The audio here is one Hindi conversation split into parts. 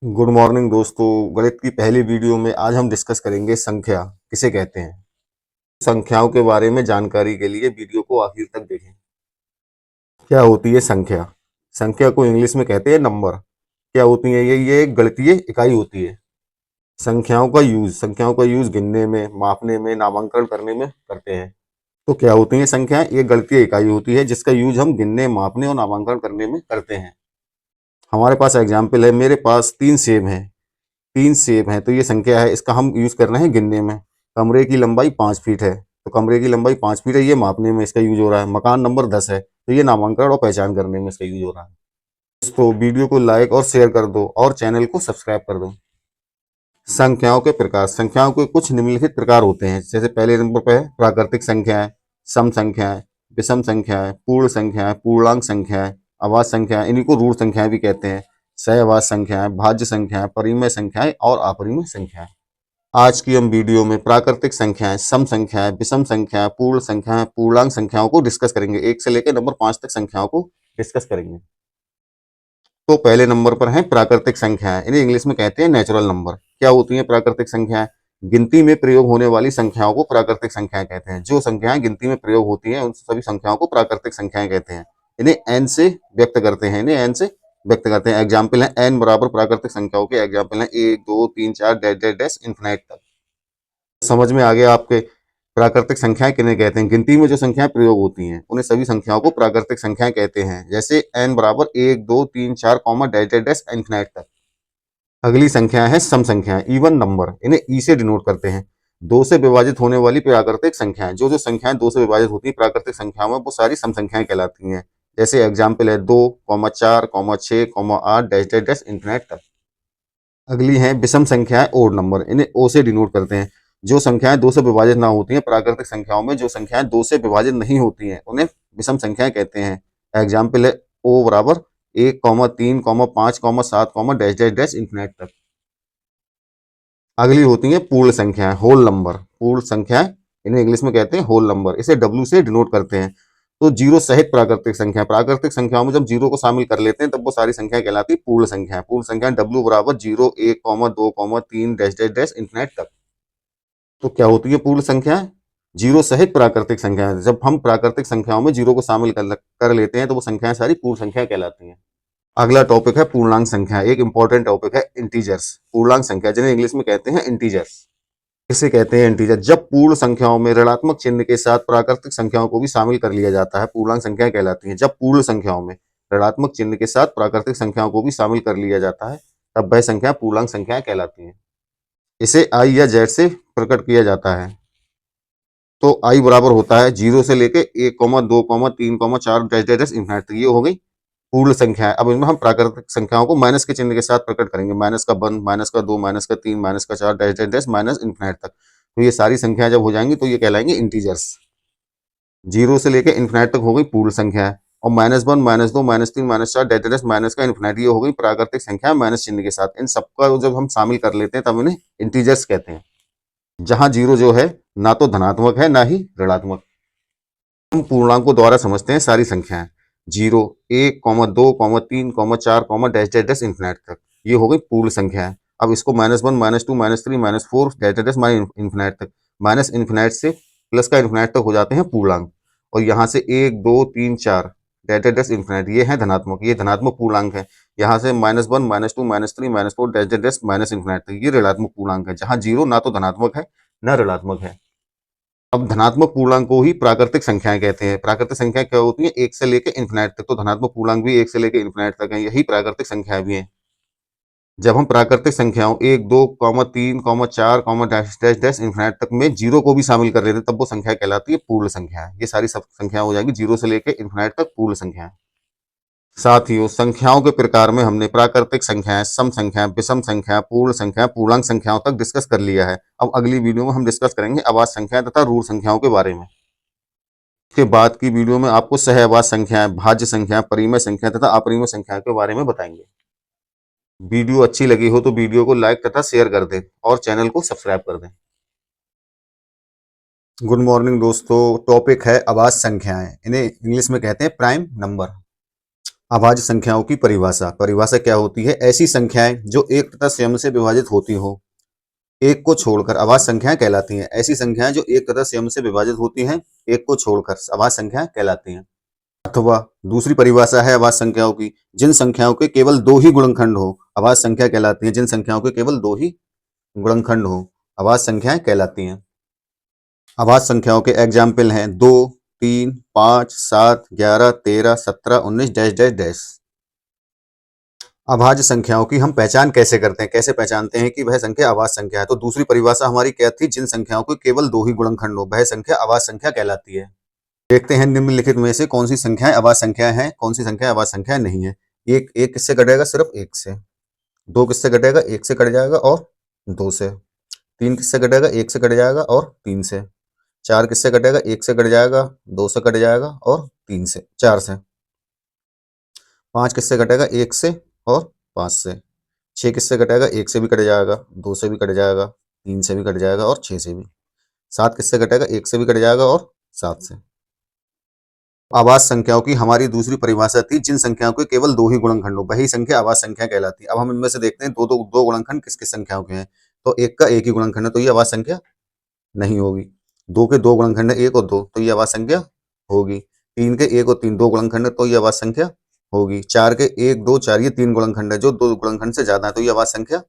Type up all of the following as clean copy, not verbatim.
गुड मॉर्निंग दोस्तों। गणित की पहली वीडियो में आज हम डिस्कस करेंगे संख्या किसे कहते हैं। संख्याओं के बारे में जानकारी के लिए वीडियो को आखिर तक देखें। क्या होती है संख्या? संख्या को इंग्लिश में कहते हैं नंबर। क्या होती है ये एक गणितीय इकाई होती है। संख्याओं का यूज गिनने में, मापने में, नामांकन करने में करते हैं। तो क्या होती है संख्याएं? ये गणितीय इकाई होती है जिसका यूज हम गिनने, मापने और नामांकन करने में करते हैं। हमारे पास एग्जाम्पल है, मेरे पास 3 सेब हैं तो ये संख्या है, इसका हम यूज कर रहे हैं गिनने में। कमरे की लंबाई 5 फीट है तो कमरे की लंबाई 5 फीट है, ये मापने में इसका यूज हो रहा है। मकान नंबर 10 है तो ये नामांकन और पहचान करने में इसका यूज हो रहा है। तो वीडियो को लाइक और शेयर कर दो और चैनल को सब्सक्राइब कर दो। संख्याओं के प्रकार। संख्याओं के कुछ निम्नलिखित प्रकार होते हैं, जैसे पहले नंबर पर है प्राकृतिक संख्याएं, सम संख्याएं, विषम संख्याएं, पूर्ण संख्याएं, पूर्णांक संख्याएं, अभाज्य संख्याएं, इन्हीं को रूढ़ संख्याएं भी कहते हैं। सहअभाज्य संख्याएं, भाज्य संख्याएं, परिमेय संख्याएं और अपरिमेय संख्याएं। आज की हम वीडियो में प्राकृतिक संख्याएं, सम संख्याएं, विषम संख्याएं, पूर्ण संख्याएं, पूर्णांक संख्याओं को डिस्कस करेंगे। 1 से लेकर नंबर 5 तक संख्याओं को डिस्कस करेंगे। तो पहले नंबर पर है प्राकृतिक संख्याएं, इन्हें इंग्लिश में कहते हैं नेचुरल नंबर। क्या होती हैं प्राकृतिक संख्याएं? गिनती में प्रयोग होने वाली संख्याओं को प्राकृतिक संख्याएं कहते हैं। जो संख्याएं गिनती में प्रयोग होती हैं उन सभी संख्याओं को प्राकृतिक संख्याएं कहते हैं। इन्हें एन से व्यक्त करते हैं, एग्जाम्पल है एन बराबर प्राकृतिक संख्याओं के एग्जाम्पल है 1 2 3 4 डैश डैश डैश इन्फिनाइट तक। समझ में आ गया आपके? प्राकृतिक संख्याएं किन्हें कहते हैं? गिनती में जो संख्याएं प्रयोग होती हैं उन्हें सभी संख्याओं को प्राकृतिक संख्याएं कहते हैं। जैसे n बराबर 1 2 3 4 comma dash dash dash infinite तक। अगली संख्या है सम संख्याएं, इवन नंबर, इन्हें ई से डिनोट करते हैं। 2 से विभाजित होने वाली प्राकृतिक संख्याएं, जो जो संख्याएं 2 से विभाजित होती हैं प्राकृतिक संख्याओं में, वो सारी सम संख्याएं कहलाती हैं। जैसे एग्जाम्पल है 2 4 6 8 डैश डैश डैश इन्फिनाइट तक। अगली है विषम संख्याएं, ओड नंबर, इन्हें ओ से डिनोट करते हैं। जो संख्याएं 2 से विभाजित ना होती हैं प्राकृतिक संख्याओं में, जो संख्याएं 2 से विभाजित नहीं होती हैं उन्हें विषम संख्याएं कहते हैं। एग्जाम्पल है ओ बराबर 1 3 5 7 डैश डैश डैश इन्फिनाइट तक। अगली होती है पूर्ण संख्याएं, होल नंबर। पूर्ण संख्याएं इन्हें इंग्लिश में कहते हैं होल नंबर, इसे डब्ल्यू से डिनोट करते हैं। तो जीरो सहित प्राकृतिक संख्याओं में जब जीरो को शामिल कर लेते हैं तब वो सारी संख्या कहलाती पूर्ण संख्या। पूर्ण संख्या डब्ल्यू बराबर 0 1 2 3 डैश डैश डैश इन्फिनाइट तक। तो क्या होती है पूर्ण संख्या? जीरो सहित प्राकृतिक संख्या। जब हम प्राकृतिक संख्याओं में जीरो को शामिल कर लेते हैं तो वो संख्याएं सारी पूर्ण संख्या कहलाती हैं। अगला टॉपिक है पूर्णांक संख्या, एक इंपॉर्टेंट टॉपिक है इंटीजर्स। पूर्णांक संख्या जिन्हें इंग्लिश में कहते हैं इंटीजर्स। इसे कहते हैं इंटीजर जब पूर्ण संख्याओं में ऋणात्मक चिन्ह के साथ प्राकृतिक संख्याओं को भी शामिल कर लिया जाता है, पूर्णांक संख्या कहलाती है। जब पूर्ण संख्याओं में ऋणात्मक चिन्ह के साथ प्राकृतिक संख्याओं को भी शामिल कर लिया जाता है तब वह संख्या पूर्णांक संख्या कहलाती है। इसे आई या जेड से प्रकट किया जाता है। तो आई बराबर होता है 0 से लेके 1 2 3 4 डैश डैश डैश इन्फिनिट तक। ये हो गई पूर्ण संख्या है। अब इनमें हम प्राकृतिक संख्याओं को माइनस के चिन्ह के साथ प्रकट करेंगे। -1, -2, -3, -4 dash dash dash minus infinite तक। तो ये सारी संख्याएं जब हो जाएंगी तो ये कहलाएंगे इंटीजर्स। 0 से लेकर इन्फिनिट तक हो गई पूर्ण संख्या है। और -1, -2, -3, -4 डैश डैश डैश माइनस का इन्फिनिट, ये हो गई प्राकृतिक संख्या माइनस चिन्ह के साथ। इन सबका जब हम शामिल कर लेते हैं तब इन्हें इंटीजर्स कहते हैं। जहां जीरो जो है ना तो धनात्मक है ना ही ऋणात्मक। हम पूर्णांकों द्वारा समझते हैं सारी संख्याएं। 0 1 2 3 4 डैश डैश डैश इन्फिनिट तक, ये हो गई पूर्ण संख्या है। अब इसको -1 -2 -3 -4 डैश डैश डैश इन्फिनिट तक, माइनस इन्फिनिट से प्लस का इन्फिनिट तक हो जाते हैं पूर्णांक। और यहाँ से 1 2 3 4 डैश डैश डैश इन्फिनिट, ये है धनात्मक, ये धनात्मक पूर्णांक है। यहाँ से -1 -2 -3 -4 dash dash dash minus infinite तक, ये ऋणात्मक पूर्णांक है। जहाँ जीरो ना तो धनात्मक है ना ऋणात्मक है। अब धनात्मक पूर्णांक को ही प्राकृतिक संख्याएं कहते हैं। प्राकृतिक संख्या क्या होती है? 1 से लेकर इन्फिनिट तक। तो धनात्मक पूर्णांक भी 1 से लेकर इन्फिनिट तक है, यही प्राकृतिक संख्याएं भी हैं। जब हम प्राकृतिक संख्याओं 1 2 3 4 डैश डैश डैश इन्फिनिट तक में जीरो को भी शामिल कर लेते हैं तब वो संख्या कहलाती है पूर्ण संख्या। ये सारी सब संख्या हो जाएगी 0 से लेकर इन्फिनिट तक पूर्ण संख्या। साथियों, संख्याओं के प्रकार में हमने प्राकृतिक संख्याएं, सम संख्याएं, विषम संख्या, पूर्ण संख्या, पूर्णांक संख्याओं तक डिस्कस कर लिया है। अब अगली वीडियो में हम डिस्कस करेंगे अभाज्य संख्या तथा रूढ़ संख्याओं के बारे में। के बाद की वीडियो में आपको सहअभाज्य संख्याएं, भाज्य संख्या, परिमेय संख्या तथा अपरिमेय संख्या के बारे में बताएंगे। वीडियो अच्छी लगी हो तो वीडियो को लाइक तथा शेयर कर दें और चैनल को सब्सक्राइब कर दें। गुड मॉर्निंग दोस्तों। टॉपिक है अभाज्य संख्याएं, इन्हें इंग्लिश में कहते हैं प्राइम नंबर। अभाज्य संख्याओं की परिभाषा। परिभाषा क्या होती है? ऐसी संख्याएं जो एक तथा स्वयं से विभाजित होती हो, एक को छोड़कर अभाज्य संख्याएं कहलाती हैं। ऐसी संख्याएं जो एक तथा स्वयं से विभाजित होती हैं, एक को छोड़कर अभाज्य संख्याएं कहलाती हैं। अथवा दूसरी परिभाषा है अभाज्य संख्याओं की, जिन संख्याओं के केवल दो ही गुणनखंड हो अभाज्य संख्या कहलाती हैं। जिन संख्याओं के केवल दो ही गुणनखंड हो अभाज्य संख्याएं कहलाती हैं। अभाज्य संख्याओं के एग्जाम्पल हैं 2, 3, 5, 7, 11, 13, 17, 19 डैश डैश डैश। अभाज्य संख्याओं की हम पहचान कैसे करते हैं? कैसे पहचानते हैं कि वह संख्या अभाज्य संख्या है? तो दूसरी परिभाषा हमारी क्या थी? जिन संख्याओं के केवल दो ही गुणनखंड हो वह संख्या अभाज्य संख्या कहलाती है। देखते हैं निम्नलिखित में से कौन सी संख्याएं अभाज्य संख्या है, कौन सी संख्या अभाज्य संख्या नहीं है। एक किससे कटेगा? सिर्फ एक से। दो किससे कटेगा? एक से कट जाएगा और दो से। तीन किससे कटेगा? एक से कट जाएगा और तीन से। चार किससे कटेगा? एक से कट जाएगा, दो से कट जाएगा और तीन से, चार से। पांच किससे कटेगा? एक से और पांच से। छह किससे कटेगा? एक से भी कट जाएगा, दो से भी कट जाएगा, तीन से भी कट जाएगा और छह से भी। सात किससे कटेगा? एक से भी कट जाएगा और सात से। अभाज्य संख्याओं की हमारी दूसरी परिभाषा थी जिन संख्याओं के केवल दो ही गुणनखंड हो वही संख्या अभाज्य संख्या कहलाती है। अब हम इनमें से देखते हैं दो गुणनखंड किस किस संख्याओं के हैं। तो एक का एक ही गुणनखंड है तो ये अभाज्य संख्या नहीं होगी। दो के दो गुणनखंड है, एक और दो, तो ये अभाज्य संख्या होगी। तीन के एक और तीन, दो गुणनखंड है तो ये अभाज्य संख्या होगी। चार के एक, दो, चार, ये तीन गुणनखंड है जो दो गुणनखंड से ज्यादा है तो ये अभाज्य संख्या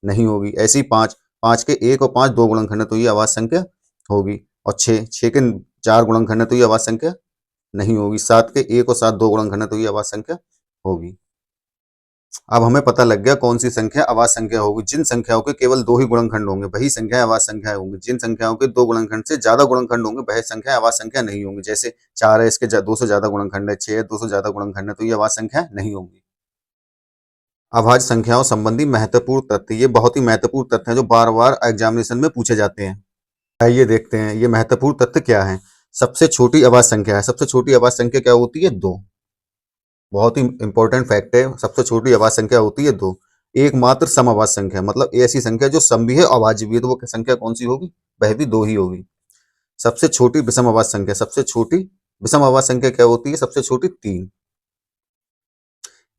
नहीं होगी। ऐसी पांच के एक और पांच, दो गुणनखंड है तो ये अभाज्य संख्या होगी। और छह के चार गुणनखंड है तो ये अभाज्य संख्या नहीं होगी। सात के एक और सात, दो गुणनखंड है तो ये अभाज्य संख्या होगी। अब हमें पता लग गया कौन सी संख्या अभाज्य संख्या होगी। जिन संख्याओं के केवल दो ही गुणनखंड होंगे वही संख्या अभाज्य संख्या होंगी। जिन संख्याओं के दो गुणनखंड से ज्यादा गुणनखंड होंगे वह संख्या अभाज्य संख्या नहीं होंगी। जैसे चार है, इसके दो से ज्यादा गुणनखंड है, छह है, दो से ज्यादा गुणनखंड है तो ये अभाज्य संख्या नहीं होंगी। अभाज्य संख्याओं संबंधी महत्वपूर्ण तथ्य। ये बहुत ही महत्वपूर्ण तथ्य है जो बार बार एग्जामिनेशन में पूछे जाते हैं। आइए देखते हैं ये महत्वपूर्ण तथ्य क्या है। सबसे छोटी अभाज्य संख्या है। सबसे छोटी अभाज्य संख्या क्या होती है? दो। बहुत ही इंपॉर्टेंट फैक्ट है। सबसे छोटी अभाज्य संख्या होती है दो। एकमात्र समअभाज्य संख्या, मतलब ऐसी संख्या जो सम भी है अभाज्य भी है, तो वो संख्या कौन सी होगी? वह भी दो ही होगी। सबसे छोटी विषम अभाज्य संख्या। सबसे छोटी विषम अभाज्य संख्या क्या होती है? सबसे छोटी तीन।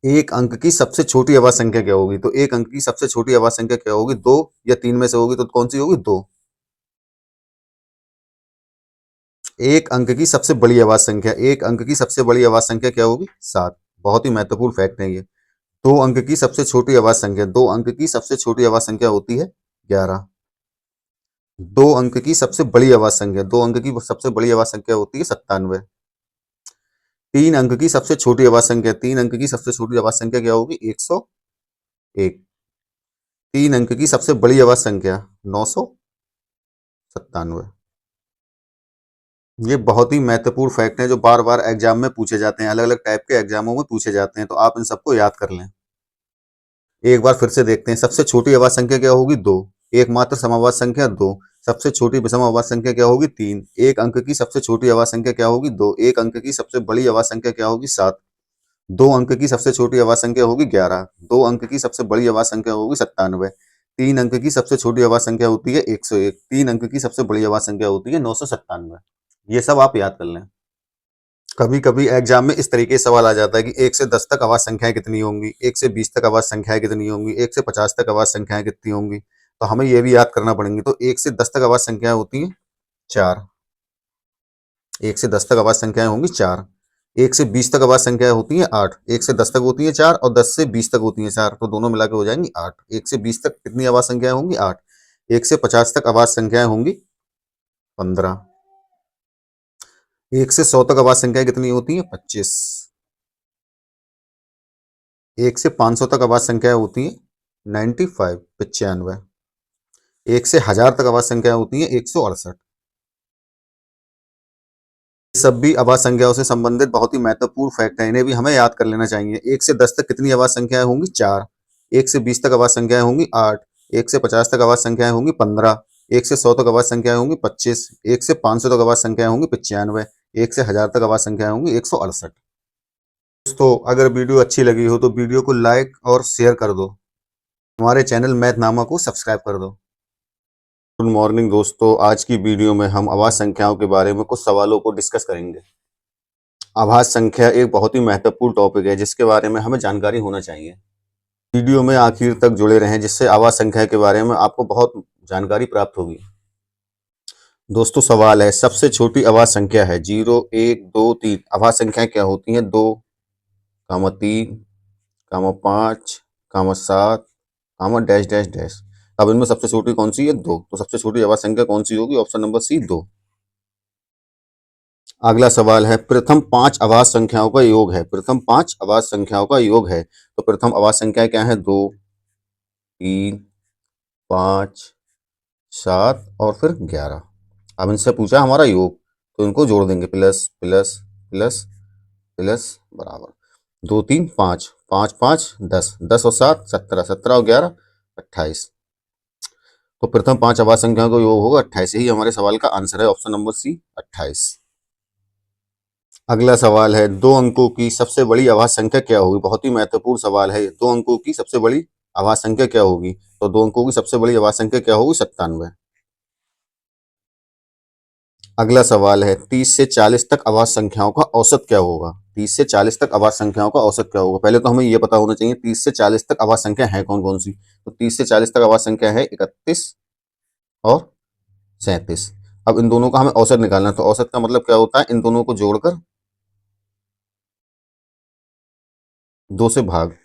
एक अंक की सबसे छोटी अभाज्य संख्या क्या होगी? तो एक अंक की सबसे छोटी अभाज्य संख्या क्या होगी? दो या तीन में से होगी तो कौन सी होगी? दो। एक अंक की सबसे बड़ी अभाज्य संख्या। एक अंक की सबसे बड़ी अभाज्य संख्या क्या होगी? सात। बहुत ही महत्वपूर्ण फैक्ट है ये। दो अंक की सबसे छोटी अभाज्य संख्या। दो अंक की सबसे छोटी अभाज्य संख्या होती है 11। दो अंक की सबसे बड़ी अभाज्य संख्या। दो अंक की सबसे बड़ी अभाज्य संख्या होती है 97। तीन अंक की सबसे छोटी अभाज्य संख्या। तीन अंक की सबसे छोटी अभाज्य संख्या क्या होगी? 101। तीन अंक की सबसे बड़ी अभाज्य संख्या 997। ये बहुत ही महत्वपूर्ण फैक्ट है जो बार बार एग्जाम में पूछे जाते हैं, अलग अलग टाइप के एग्जामों में पूछे जाते हैं, तो आप इन सबको याद कर लें। एक बार फिर से देखते हैं। सबसे छोटी अभाज्य संख्या क्या होगी? दो। एकमात्र समअभाज्य संख्या दो। सबसे छोटी विषम अभाज्य संख्या क्या होगी? तीन। एक अंक की सबसे छोटी अभाज्य संख्या क्या होगी? दो। एक अंक की सबसे बड़ी अभाज्य संख्या क्या होगी? सात। दो अंक की सबसे छोटी अभाज्य संख्या होगी 11। दो अंक की सबसे बड़ी अभाज्य संख्या होगी 97। तीन अंक की सबसे छोटी अभाज्य संख्या होती है 101। तीन अंक की सबसे बड़ी अभाज्य संख्या होती है 997। ये सब आप याद कर लें। कभी कभी एग्जाम में इस तरीके से सवाल आ जाता है कि 1 से 10 तक अभाज्य संख्याएं कितनी होंगी, 1 से 20 तक अभाज्य संख्याएं कितनी होंगी, 1 से 50 तक अभाज्य संख्याएं कितनी होंगी, तो हमें ये भी याद करना पड़ेंगी। तो 1 से 10 तक अभाज्य संख्याएं होती हैं 4। 1 से 10 तक अभाज्य संख्याएं होंगी 4। 1 से 20 तक अभाज्य संख्याएं होती हैं 8। 1 से 10 तक होती हैं 4 और 10 से 20 तक होती हैं 4, तो दोनों मिला के हो जाएंगी 8। 1 से 20 तक कितनी अभाज्य संख्याएं होंगी? 8। 1 से 50 तक अभाज्य संख्याएं होंगी 15। 1 से 100 तक अभाज्य संख्याएं कितनी होती हैं? 25। 1 से 500 तक अभाज्य संख्याएं होती हैं 95। 1 से 1000 तक अभाज्य संख्याएं होती हैं 168। सब भी अभाज्य संख्याओं से संबंधित बहुत ही महत्वपूर्ण फैक्ट है, इन्हें भी हमें याद कर लेना चाहिए। 1 से 10 तक कितनी अभाज्य संख्याएं होंगी? 4। 1 से 20 तक अभाज्य संख्याएं होंगी 8। 1 से 50 तक अभाज्य संख्याएं होंगी 15। 1 से 100 तक अभाज्य संख्याएं होंगी 25। 1 से 500 तक अभाज्य संख्याएं होंगी 95। 1 से 1000 तक अभाज्य संख्याएं होंगी 168। दोस्तों अगर वीडियो अच्छी लगी हो तो वीडियो को लाइक और शेयर कर दो। हमारे चैनल मैथनामा को सब्सक्राइब कर दो। गुड मॉर्निंग दोस्तों, आज की वीडियो में हम अभाज्य संख्याओं के बारे में कुछ सवालों को डिस्कस करेंगे। आभाज्य संख्या एक बहुत ही महत्वपूर्ण टॉपिक है जिसके बारे में हमें जानकारी होना चाहिए। वीडियो में आखिर तक जुड़े रहें जिससे आभाज्य संख्या के बारे में आपको बहुत जानकारी प्राप्त होगी। दोस्तों सवाल है, सबसे छोटी आभाज्य संख्या है 0, 1, 2, 3। आभाज्य संख्याएं क्या होती हैं? 2, 3, 5, 7, डैश डैश डैश। अब इनमें सबसे छोटी कौन सी है? 2। तो सबसे छोटी आभाज्य संख्या कौन सी होगी? Option number C 2। अगला सवाल है, प्रथम 5 आभाज्य संख्याओं का योग है। प्रथम 5 आभाज्य संख्याओं का योग है। तो प्रथम आभाज्य संख्या क्या है? 2, 3, 5, 7 और फिर 11। अब इनसे पूछा हमारा योग, तो इनको जोड़ देंगे, प्लस प्लस प्लस प्लस बराबर 2, 3, 5, 5, 5, 10, 10 और 7 17, 17 और 11 28। तो प्रथम 5 आभाज्य संख्याओं का योग होगा 28। यही हमारे सवाल का आंसर है, ऑप्शन नंबर सी 28। अगला सवाल है, 2 अंकों की सबसे बड़ी आभाज्य संख्या क्या होगी? बहुत ही महत्वपूर्ण सवाल है। 2 अंकों की सबसे बड़ी आभाज्य संख्या क्या होगी? तो 2 अंकों की सबसे बड़ी आभाज्य संख्या क्या होगी? 97। अगला सवाल है, 30 से 40 तक आभाज्य संख्याओं का औसत क्या होगा? 30 से 40 तक आभाज्य संख्याओं का औसत क्या होगा? पहले तो हमें ये पता होना चाहिए 30 से 40 तक आभाज्य संख्या है कौन कौन सी। तो 30 से 40 तक आभाज्य संख्या है 31 और 37। अब इन दोनों का हमें औसत निकालना है। तो औसत का मतलब क्या होता है? इन दोनों को जोड़कर 2 से भाग।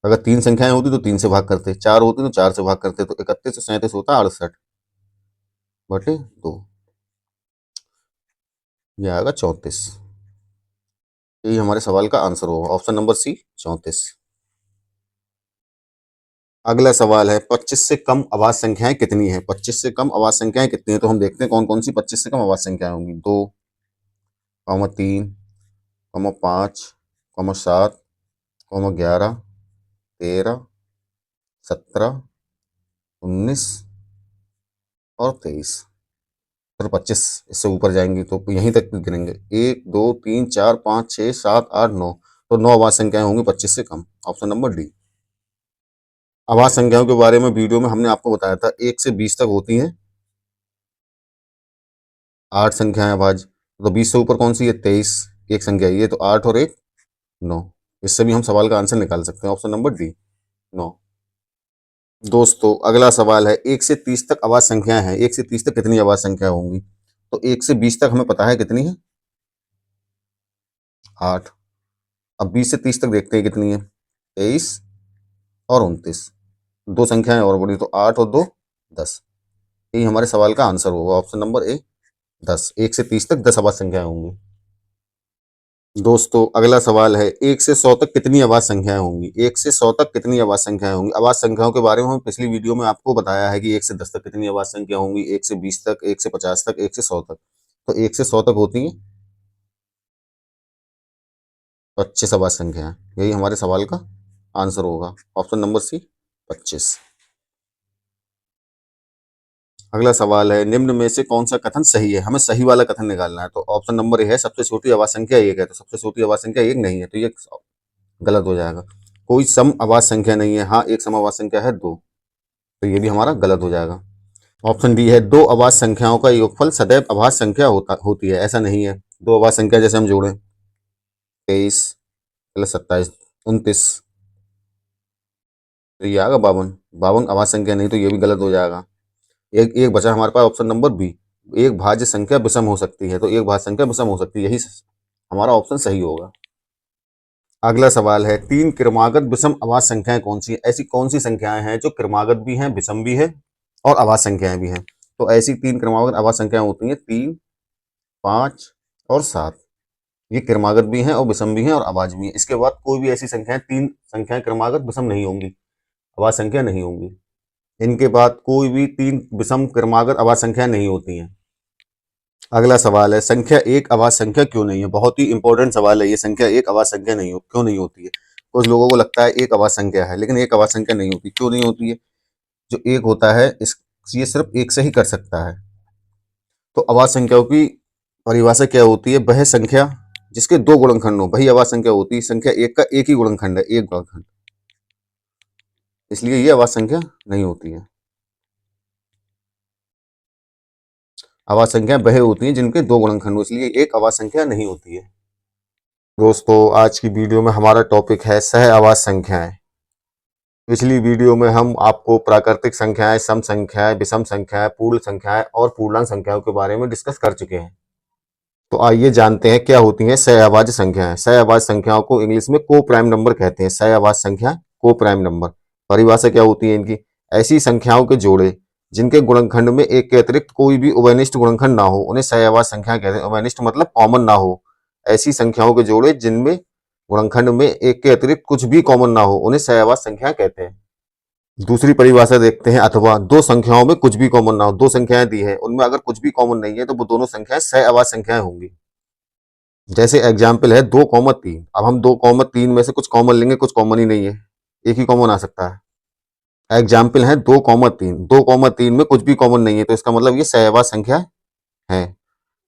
अगर 3 संख्याएं होती तो 3 से भाग करते, 4 होती तो 4 से भाग करते। तो 31 से 37 होता 68 बटे 2। यह आएगा 34। यही हमारे सवाल का आंसर होगा, ऑप्शन नंबर सी 34। अगला सवाल है, 25 से कम आभाज्य संख्याएं कितनी है? 25 से कम आभाज्य संख्याएं कितनी है? तो हम देखते हैं कौन कौन सी 25 से कम आभाज्य संख्याएं होंगी। 2, 3, 5, 7, 11, 13, 17, 19 और 23। फिर 25 इससे ऊपर जाएंगी तो यहीं तक गिनेंगे, 1, 2, 3, 4, 5, 6, 7, 8, 9। तो 9 आभाज्य संख्याएं होंगी 25 से कम, ऑप्शन नंबर डी। आभाज्य संख्याओं के बारे में वीडियो में हमने आपको बताया था 1 से 20 तक होती हैं 8 संख्याएं अभाज्य। तो 20 से ऊपर कौन सी है? 23 एक संख्या ये, तो 8 और 1 9। इससे भी हम सवाल का आंसर निकाल सकते हैं, ऑप्शन नंबर डी 9। दोस्तों अगला सवाल है, 1 से 30 तक आभाज्य संख्याएं हैं। 1 से 30 तक कितनी आभाज्य संख्या होंगी? तो 1 से 20 तक हमें पता है कितनी है? 8। अब 20 से 30 तक देखते हैं कितनी है? 23 और 29। 2 संख्याएं और बढ़ी, तो 8 और 2 10। यही हमारे सवाल का आंसर होगा, ऑप्शन नंबर ए 10। 1 से 30 तक 10 आभाज्य संख्याएं होंगी। दोस्तों अगला सवाल है, 1 से 100 तक कितनी आभाज्य संख्याएं होंगी? 1 से 100 तक कितनी आभाज्य संख्याएं होंगी? आभाज्य संख्याओं के बारे में हम पिछली वीडियो में आपको बताया है कि 1 से 10 तक कितनी आभाज्य संख्या होंगी, 1 से 20 तक, 1 से 50 तक, 1 से 100 तक। तो 1 से 100 तक होती है 25 आभाज्य संख्याएं। यही हमारे सवाल का आंसर होगा, ऑप्शन नंबर सी 25। अगला सवाल है, निम्न में से कौन सा कथन सही है? हमें सही वाला कथन निकालना है। तो ऑप्शन नंबर ए है, सबसे छोटी आभाज्य संख्या 1 है। तो सबसे छोटी आभाज्य संख्या 1 नहीं है, तो ये गलत हो जाएगा। कोई सम आभाज्य संख्या नहीं है। हाँ, एक सम आभाज्य संख्या है 2। तो ये भी हमारा गलत हो जाएगा। ऑप्शन डी है, 2 अभाज्य संख्याओं का योगफल सदैव अभाज्य संख्या होती है। ऐसा नहीं है। 2 अभाज्य संख्या जैसे हम जोड़ें 23 प्लस 27 29, तो ये आएगा 52। 52 अभाज्य संख्या नहीं, तो ये भी गलत हो जाएगा। एक एक बचा हमारे पास, ऑप्शन नंबर बी, एक भाज्य संख्या विषम हो सकती है। तो एक भाज्य संख्या विषम हो सकती है, यही हमारा ऑप्शन सही होगा। अगला सवाल है, 3 क्रमागत विषम अभाज्य संख्याएं कौन सी है? ऐसी कौन सी संख्याएं हैं जो क्रमागत भी हैं, विषम भी है और अभाज्य संख्याएं भी हैं? तो ऐसी 3 क्रमागत अभाज्य संख्याएं होती हैं 3, 5 और 7। ये क्रमागत भी हैं और विषम भी हैं और अभाज्य भी हैं। इसके बाद कोई भी ऐसी संख्याएं, 3 संख्याएं क्रमागत विषम नहीं होंगी, अभाज्य संख्या नहीं होंगी। इनके बाद कोई भी 3 विषम क्रमागत अभाज्य संख्या नहीं होती हैं। अगला सवाल है, संख्या 1 अभाज्य संख्या क्यों नहीं है? बहुत ही इंपॉर्टेंट सवाल है ये। संख्या 1 अभाज्य संख्या क्यों नहीं होती है? कुछ लोगों को लगता है 1 अभाज्य संख्या है, लेकिन 1 अभाज्य संख्या नहीं होती। क्यों नहीं होती है? जो 1 होता है इस ये सिर्फ 1 से ही कर सकता है। तो अभाज्य संख्याओं की परिभाषा क्या होती है? वह संख्या जिसके 2 गुणनखंड हो, वही अभाज्य संख्या होती है। संख्या 1 का एक ही गुणनखंड है, एक गुणनखंड, इसलिए ये अभाज्य संख्या नहीं होती है। अभाज्य संख्या वह होती है जिनके 2 गुणनखंड हो, इसलिए एक अभाज्य संख्या नहीं होती है। दोस्तों आज की वीडियो में हमारा टॉपिक है सह आवाज संख्याएं। पिछली वीडियो में हम आपको प्राकृतिक संख्याएं, सम संख्याएं, विषम संख्याएं, पूर्ण संख्याएं और पूर्णांक संख्याओं के बारे में डिस्कस कर चुके हैं। तो आइए जानते हैं क्या होती हैं सह आवाज संख्याएं। सह आवाज संख्याओं को इंग्लिश में को प्राइम नंबर कहते हैं। सह आवाज संख्या को प्राइम नंबर, परिभाषा क्या होती है इनकी? ऐसी संख्याओं के जोड़े जिनके गुणनखंड में एक के अतिरिक्त कोई भी उभयनिष्ठ गुणनखंड ना हो उन्हें सह आवाज संख्या कहते हैं। उभयनिष्ठ मतलब कॉमन ना हो। ऐसी संख्याओं के जोड़े जिनमें गुणनखंड में एक के अतिरिक्त कुछ भी कॉमन ना हो उन्हें सह आवाज संख्या कहते हैं। दूसरी परिभाषा देखते हैं। अथवा दो संख्याओं में कुछ भी कॉमन ना हो, दो संख्याएं दी है उनमें अगर कुछ भी कॉमन नहीं है तो वो दोनों संख्याएं सह आवाज संख्याएं होंगी। जैसे एग्जाम्पल है 2,3। अब हम 2,3 में से कुछ कॉमन लेंगे, कुछ कॉमन ही नहीं है, एक ही कॉमन आ सकता है। एग्जाम्पल है 2,3। 2,3 में कुछ भी कॉमन नहीं है तो इसका मतलब ये सह आवाज संख्या है।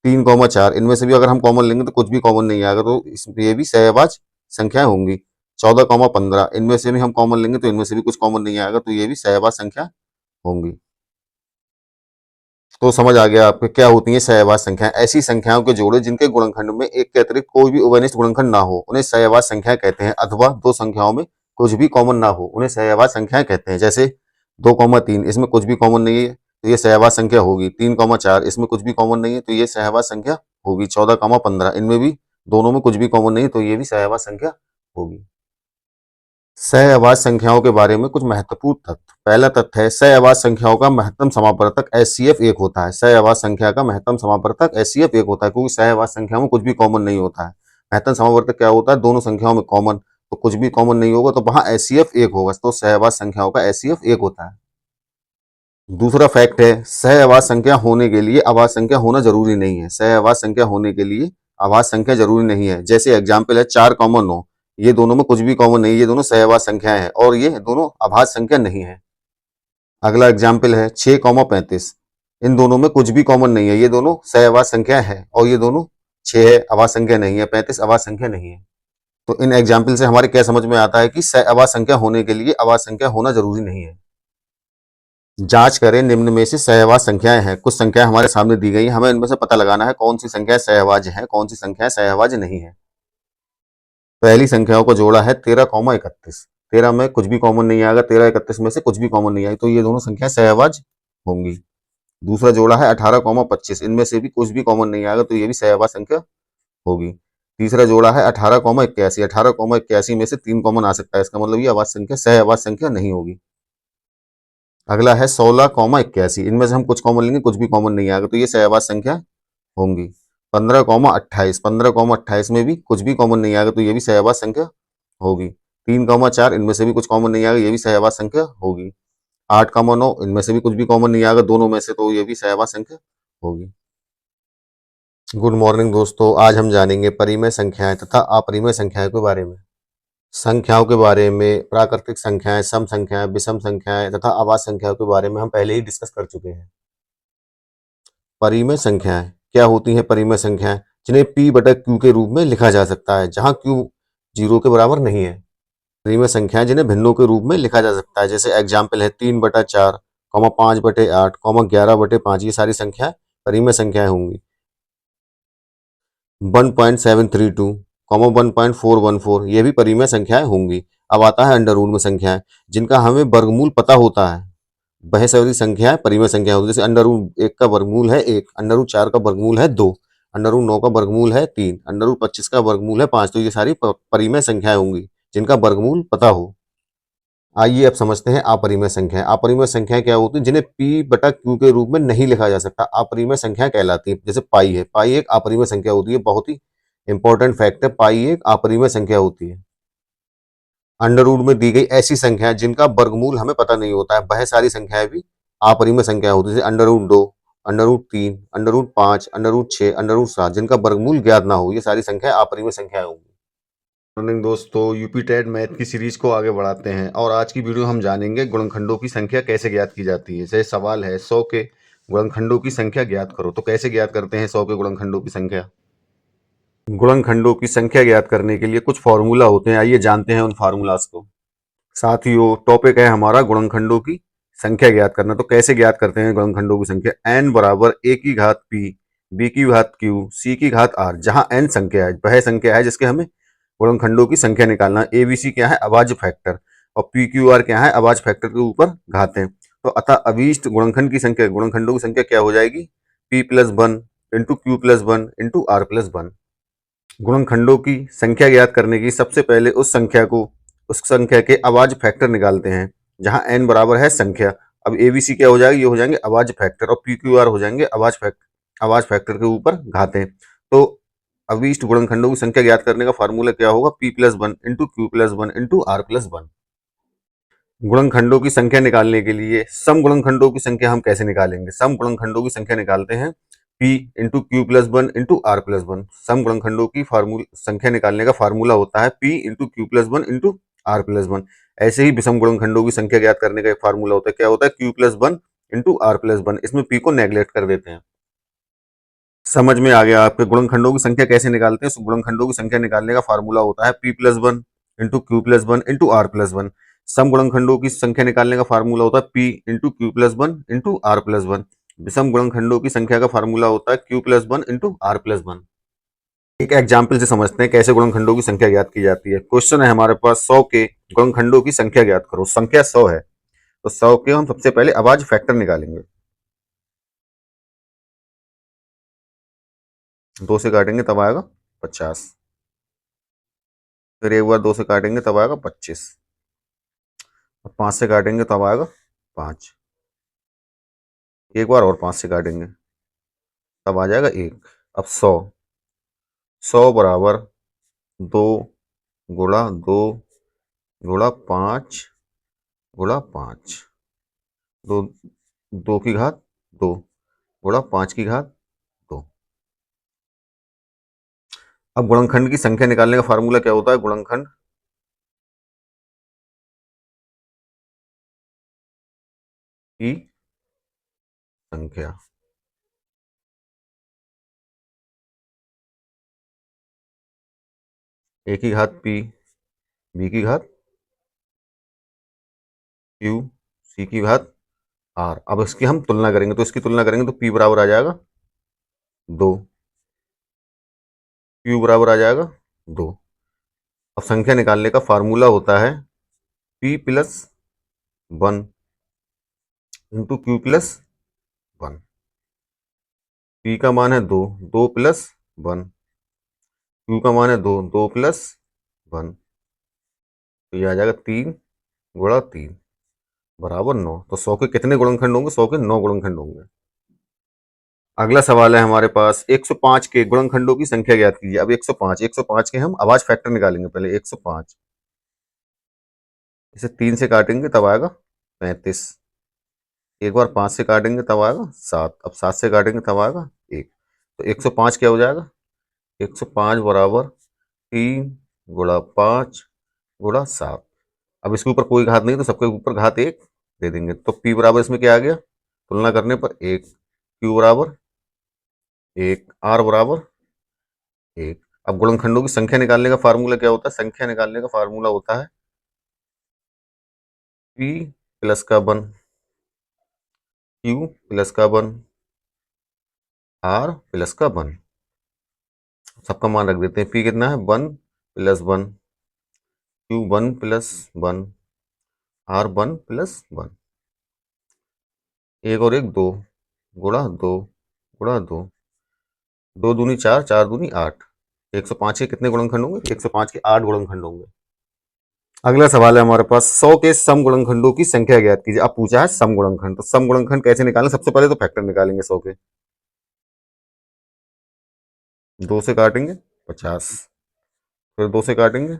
3,4 इनमें से भी अगर हम कॉमन लेंगे तो कुछ भी कॉमन नहीं आएगा तो ये भी सह आवाज संख्याएं होंगी। 14,15 इनमें से भी हम कॉमन लेंगे तो इनमें से भी कुछ कॉमन नहीं आएगा तो ये भी सह आवाज संख्या होंगी। तो समझ आ गया आपको क्या होती है सह आवाज संख्याएं। ऐसी संख्याओं के जोड़े जिनके गुणनखंड में एक के अतिरिक्त कोई भी उभयनिष्ठ गुणनखंड ना हो उन्हें सह आवाज संख्या कहते हैं। अथवा दो संख्याओं में कुछ भी कॉमन ना हो उन्हें सह आवाज संख्याएं कहते हैं। जैसे 2,3 इसमें कुछ भी कॉमन नहीं है तो ये सह आवाज संख्या होगी। 3,4 इसमें कुछ भी कॉमन नहीं है तो ये सह आवाज संख्या होगी। 14,15 इनमें भी दोनों में कुछ भी कॉमन नहीं है तो ये भी सह आवाज संख्या होगी। सह आवाज संख्याओं के बारे में कुछ महत्वपूर्ण तथ्य। पहला तथ्य है सह आवाज संख्याओं का महत्तम समापवर्तक एचसीएफ 1 होता है। सह आवाज संख्या का महत्तम समापवर्तक एचसीएफ 1 होता है क्योंकि सह आवाज संख्या में कुछ भी कॉमन नहीं होता है। महत्तम समापवर्तक क्या होता है? दोनों संख्याओं में कॉमन, तो कुछ भी कॉमन नहीं होगा तो वहां एचसीएफ 1 होगा, तो सह आवाज संख्याओं का एचसीएफ 1 होता है। दूसरा फैक्ट है सह आवाज संख्या होने के लिए आवाज संख्या होना जरूरी नहीं है। सह आवाज संख्या होने के लिए आवाज संख्या जरूरी नहीं है। जैसे एग्जाम्पल है 4,9, ये दोनों में कुछ भी कॉमन नहीं है, ये दोनों सह आवाज संख्याएं हैं और ये दोनों आवाज संख्या नहीं है। अगला एग्जाम्पल है 6,35, इन दोनों में कुछ भी कॉमन नहीं है, ये दोनों सह आवाज संख्या है और ये दोनों 6 है, आवाज संख्या नहीं है। 35 आवाज संख्या नहीं है। तो इन एग्जाम्पल से हमारे क्या समझ में आता है कि सह आवाज संख्या होने के लिए आवाज संख्या होना जरूरी नहीं है। जांच करें निम्न में से सह आवाज संख्याएं हैं। कुछ संख्याएं हमारे सामने दी गई, हमें इनमें से पता लगाना है कौन सी संख्या सह आवाज है, कौन सी संख्या सह आवाज नहीं है। पहली संख्याओं को जोड़ा है 13,31। 13 में कुछ भी कॉमन नहीं आएगा, 13,31 में से कुछ भी कॉमन नहीं आई तो ये दोनों संख्या सह आवाज होंगी। दूसरा जोड़ा है 18,25, इनमें से भी कुछ भी कॉमन नहीं आएगा तो ये भी सह आवाज संख्या होगी। तीसरा जोड़ा है 18,81। 18,81 में से 3 कॉमन आ सकता है, इसका मतलब ये आवाज संख्या सह आवाज संख्या नहीं होगी। अगला है 16,81, इनमें से हम कुछ कॉमन लेंगे, कुछ भी कॉमन नहीं आएगा तो ये सह आवाज संख्या होंगी। 15,28, 15,28 में भी कुछ भी कॉमन नहीं आएगा तो ये भी सह आवाज संख्या होगी। 3,4 इनमें से भी कुछ कॉमन नहीं आएगा, ये भी सह आवाज संख्या होगी। 8,9 इनमें से भी कुछ भी कॉमन नहीं आएगा दोनों में से, तो ये भी सह आवाज संख्या होगी। गुड मॉर्निंग दोस्तों, आज हम जानेंगे परिमेय संख्याएं तथा अपरिमेय संख्याएं के बारे में। संख्याओं के बारे में प्राकृतिक संख्याएं, सम संख्याएं, विषम संख्याएं तथा आवाज संख्याओं के बारे में हम पहले ही डिस्कस कर चुके हैं। परिमेय संख्याएं क्या होती हैं? परिमेय संख्याएं जिन्हें p बटा q के रूप में लिखा जा सकता है जहां q 0 के बराबर नहीं है। परिमेय संख्याएं जिन्हें भिन्नों के रूप में लिखा जा सकता है, जैसे एग्जाम्पल है 3/4, 5/8, 11/5, ये सारी संख्याएं परिमेय संख्याएं होंगी। 1.732, 1.414 ये भी परिमेय संख्याएं होंगी। अब आता है अंडर रूट में संख्याएं जिनका हमें वर्गमूल पता होता है, वह सारी संख्याएं परिमेय संख्या होती है। जैसे अंडर रूट 1 का वर्गमूल है 1, अंडर रूट 4 का वर्गमूल है 2, अंडर रूट 9 का वर्गमूल है 3, अंडर रूट 25 का वर्गमूल है 5, तो ये सारी परिमेय संख्याएं होंगी जिनका वर्गमूल पता हो। आइए अब समझते हैं अपरिमेय संख्याएं। अपरिमेय संख्याएं क्या होती है? जिन्हें p बटा q के रूप में नहीं लिखा जा सकता, अपरिमेय संख्याएं कहलाती है। जैसे पाई है, पाई एक अपरिमेय संख्या होती है, बहुत ही इंपॉर्टेंट फैक्ट है, पाई एक अपरिमेय संख्या होती है। अंडर रूट में दी गई ऐसी संख्याएं जिनका वर्गमूल हमें पता नहीं होता है, वह सारी संख्याएं भी अपरिमेय संख्या होती है। जैसे under root 2, under root 3, under root 5, under root 6, under root 7, जिनका वर्गमूल ज्ञात ना हो, ये सारी संख्याएं अपरिमेय संख्याएं होंगी। मॉर्निंग दोस्तों, यूपी टेट मैथ की सीरीज को आगे बढ़ाते हैं और आज की वीडियो हम जानेंगे गुणनखंडों की संख्या कैसे ज्ञात की जाती है। जैसे सवाल है 100 के गुणनखंडों की संख्या ज्ञात करो, तो कैसे ज्ञात करते हैं 100 के गुणनखंडों की संख्या? गुणनखंडों की संख्या ज्ञात करने के लिए कुछ फॉर्मूला होते हैं, आइए जानते हैं उन फार्मूलाज को। साथियों, टॉपिक है हमारा गुणनखंडों की संख्या ज्ञात करना। तो कैसे ज्ञात करते हैं गुणनखंडों की संख्या? n बराबर a की घात p, b की घात q, c की घात r, जहां n संख्या है, वह संख्या है जिसके हमें गुणनखंडों की संख्या निकालना। एबीसी क्या है, अभाज्य फैक्टर, और पी क्यू आर क्या है, अभाज्य फैक्टर के ऊपर घातें। तो अतः अभीष्ट गुणनखंड की संख्या, गुणनखंडों की संख्या क्या हो जाएगी, p plus one into Q plus one into R plus one. गुणनखंडों की संख्या ज्ञात करने की सबसे पहले उस संख्या के अभाज्य फैक्टर निकालते हैं जहां n बराबर है संख्या। अब एबीसी क्या हो जाएगा, ये हो जाएंगे अभाज्य फैक्टर, और पी क्यू आर हो जाएंगे अभाज्य फैक्टर के ऊपर घातें। तो अभीष्ट गुणनखंडों की संख्या ज्ञात करने का फार्मूला क्या होगा, p plus one into Q plus one into R plus one. गुणनखंडों की संख्या निकालने के लिए सम गुणनखंडों की संख्या हम कैसे निकालेंगे, सम गुणनखंडों की संख्या निकालते हैं p into Q plus one into R plus one. सम गुणनखंडों की फार्मूला संख्या निकालने का फार्मूला होता है p into Q plus one into R plus one. ऐसे ही विषम गुणनखंडों की संख्या ज्ञात करने का एक फार्मूला होता है, क्या होता है, Q plus one into R plus one. इसमें p को नेग्लेक्ट कर देते हैं। समझ में आ गया आपके गुणनखंडों की संख्या कैसे निकालते हैं। गुणनखंडों की संख्या निकालने का फार्मूला होता है p plus one into Q plus one into R plus one. सम गुणनखंडों की संख्या निकालने का फार्मूला होता है p into Q plus one into R plus one. विषम गुणनखंडों की संख्या का फार्मूला होता है Q plus one into R plus one. एक एग्जाम्पल से समझते हैं कैसे गुणनखंडों की संख्या ज्ञात की जाती है। क्वेश्चन है हमारे पास, 100 के गुणनखंडों की संख्या ज्ञात करो। संख्या 100 है, तो 100 के हम सबसे पहले अभाज्य फैक्टर निकालेंगे। 2 से काटेंगे तब आएगा 50, फिर एक बार 2 से काटेंगे तब आएगा 25, 5 से काटेंगे तब आएगा 5, एक बार और 5 से काटेंगे तब आ जाएगा 1। अब 100 बराबर 2 गुणा 2 गुणा 5 गुणा 5, 2 2 की घात 2 गुणा 5 की घात 2। अब गुणनखंड की संख्या निकालने का फार्मूला क्या होता है, गुणनखंड की संख्या। ए की घात p, बी की घात q, सी की घात r। अब इसकी हम तुलना करेंगे, तो इसकी तुलना करेंगे तो p बराबर आ जाएगा 2, q बराबर आ जाएगा 2। अब संख्या निकालने का फार्मूला होता है p plus one into Q plus one. p का मान है 2, 2 प्लस वन, q का मान है 2, 2 प्लस वन, तो ये आ जाएगा 3 गुणा 3 बराबर 9। तो 100 के कितने गुणनखंड होंगे, 100 के 9 गुणनखंड होंगे। अगला सवाल है हमारे पास, 105 के गुणनखंडों की संख्या ज्ञात कीजिए। अब 105 के हम अभाज्य फैक्टर निकालेंगे पहले। 105 इसे 3 से काटेंगे तब आएगा 35, एक बार 5 से काटेंगे तब आएगा 7, अब 7 से काटेंगे तब आएगा 1। तो 105 क्या हो जाएगा, 105 बराबर 3 गुणा 5 गुणा 7। अब इसके ऊपर कोई घात नहीं, तो सबके ऊपर घात 1 दे देंगे। तो p बराबर इसमें क्या आ गया, तुलना करने पर 1, q बराबर 1, r बराबर 1। अब गुणनखंडों की संख्या निकालने का फार्मूला क्या होता है, संख्या निकालने का फार्मूला होता है p प्लस का 1, q प्लस का 1, r प्लस का 1। सबका मान रख देते हैं। p कितना है, 1 plus 1, q 1 plus 1, r 1 plus 1, एक और एक 2 गुणा 2 गुणा 2, 2 दूनी 4, 4 दूनी 8। 105 के कितने गुणनखंड होंगे, 105 के 8 गुणनखंड होंगे। अगला सवाल है हमारे पास, 100 के सम गुणनखंडों की संख्या ज्ञात कीजिए। अब पूछा है सम गुणनखंड, तो सम गुणनखंड कैसे निकालें, सबसे पहले तो फैक्टर निकालेंगे 100 के। 2 से काटेंगे 50, फिर 2 से काटेंगे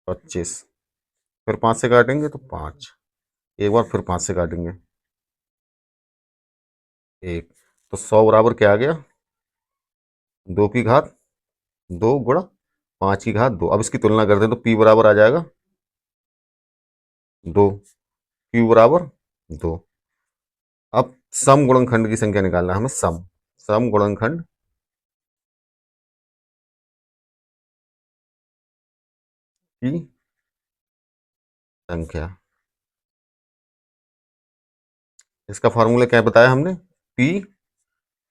25, फिर 5 से काटेंगे तो 5, एक बार फिर 5 से काटेंगे 1। तो 100 बराबर क्या आ गया, 2 की घात 2 गुणा 5 की घात 2। अब इसकी तुलना करते हैं तो p बराबर आ जाएगा 2, q बराबर 2। अब सम गुणनखंड की संख्या निकालना है हमें, सम गुणनखंड की संख्या। इसका फार्मूला क्या बताया हमने, p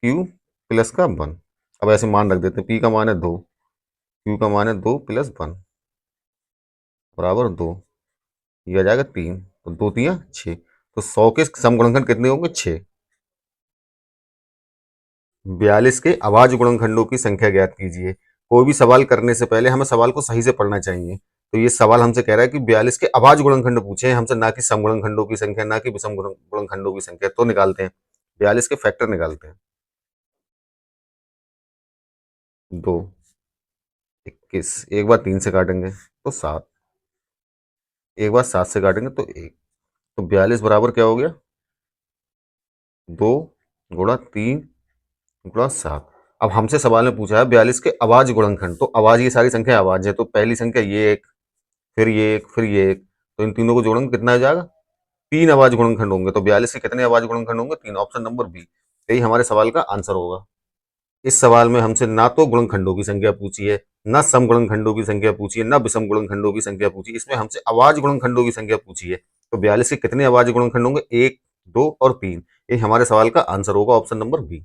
q प्लस का 1। अब ऐसे मान रख देते हैं, p का मान है 2, q का मान है 2 + 1 बराबर 2, ये आ जाएगा 3, तो 2 3 6। तो 100 के समगुणनखंड कितने होंगे? 6। 42 के अभाज्य गुणनखंडों की संख्या ज्ञात कीजिए। कोई भी सवाल करने से पहले हमें सवाल को सही से पढ़ना चाहिए। तो ये सवाल हमसे कह रहा है कि 42 के अभाज्य गुणनखंड पूछे हैं हमसे, ना कि समगुणनखंडों की संख्या, ना कि विषम गुणनखंडों की संख्या। तो निकालते हैं, 42 के फैक्टर निकालते हैं। 2, 21, एक बार 3 से काटेंगे तो 7, एक बार 7 से काटेंगे तो 1। तो 42 बराबर क्या हो गया? 2 गुणा 3 गुणा 7। अब हमसे सवाल में पूछा है 42 के अभाज्य गुणनखंड, तो अभाज्य, ये सारी संख्या अभाज्य है, तो पहली संख्या ये एक, फिर ये एक, फिर ये एक, तो इन तीनों को जोड़ेंगे कितना आ जाएगा? 3 अभाज्य गुणनखंड होंगे। तो 42 के कितने अभाज्य गुणनखंड होंगे? 3। ऑप्शन नंबर बी, यही हमारे सवाल का आंसर होगा। इस सवाल में हमसे ना तो गुणनखंडों की संख्या पूछी है, ना समगुणनखंडों की संख्या पूछी है, ना विषम गुणनखंडों की संख्या पूछी है, इसमें हमसे अभाज्य गुणनखंडों की संख्या पूछी है। तो 42 के कितने अभाज्य गुणनखंड होंगे? 1, 2 और 3। ये हमारे सवाल का आंसर होगा, ऑप्शन नंबर बी।